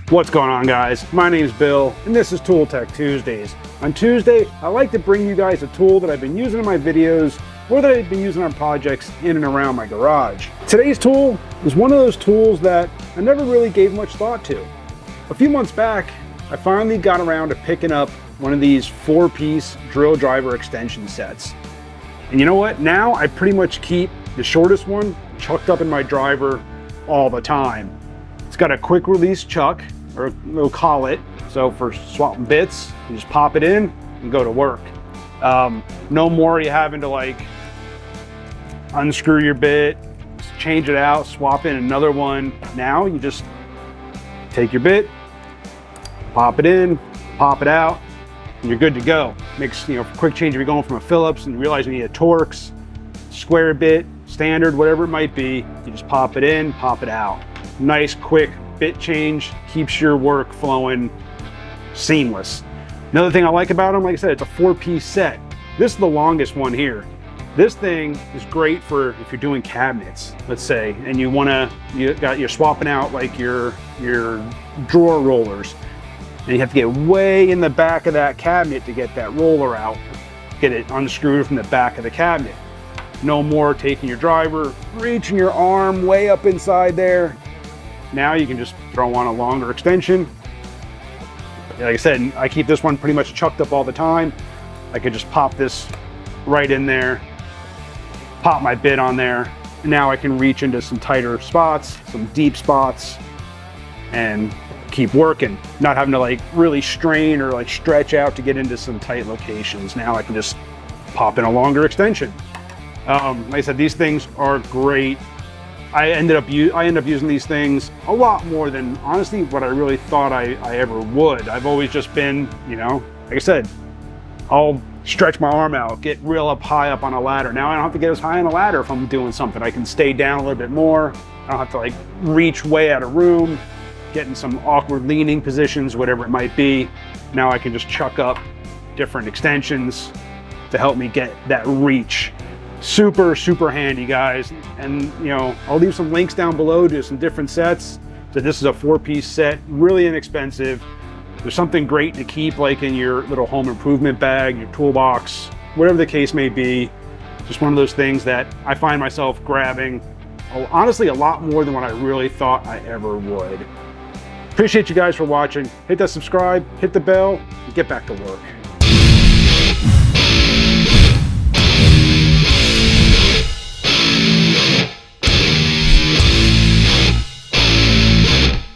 What's going on, guys? My name's Bill and this is Tool Tech Tuesdays. On Tuesday, I like to bring you guys a tool that I've been using in my videos or that I've been using on projects in and around my garage. Today's tool is one of those tools that I never really gave much thought to. A few months back, I finally got around to picking up one of these 4-piece drill driver extension sets. And you know what? Now I pretty much keep the shortest one chucked up in my driver all the time. It's got a quick release chuck, or we'll call it. So for swapping bits, you just pop it in and go to work. No more you having to like unscrew your bit, change it out, swap in another one. Now you just take your bit, pop it in, pop it out, and you're good to go. Makes, you know, quick change if you're going from a Phillips and you realize you need a Torx, square bit, standard, whatever it might be. You just pop it in, pop it out. Nice quick bit change, keeps your work flowing seamless. Another thing I like about them, like I said, it's a 4-piece set. This is the longest one here. This thing is great for if you're doing cabinets, let's say, and you're swapping out like your drawer rollers, and you have to get way in the back of that cabinet to get that roller out, get it unscrewed from the back of the cabinet. No more taking your driver, reaching your arm way up inside there. Now you can just throw on a longer extension. Like I said, I keep this one pretty much chucked up all the time. I could just pop this right in there, pop my bit on there, and now I can reach into some tighter spots, some deep spots, and keep working. Not having to like really strain or like stretch out to get into some tight locations. Now I can just pop in a longer extension. Like I said, these things are great. I end up using these things a lot more than honestly what I really thought I ever would. I've always just been, you know, like I said, I'll stretch my arm out, get real up high up on a ladder. Now I don't have to get as high on a ladder if I'm doing something. I can stay down a little bit more. I don't have to like reach way out of room, get in some awkward leaning positions, whatever it might be. Now I can just chuck up different extensions to help me get that reach. Super, super handy, guys. And you know, I'll leave some links down below to some different sets. So this is a 4-piece set, really inexpensive. There's something great to keep like in your little home improvement bag, your toolbox, whatever the case may be. Just one of those things that I find myself grabbing, honestly, a lot more than what I really thought I ever would. Appreciate you guys for watching. Hit that subscribe, hit the bell, and get back to work.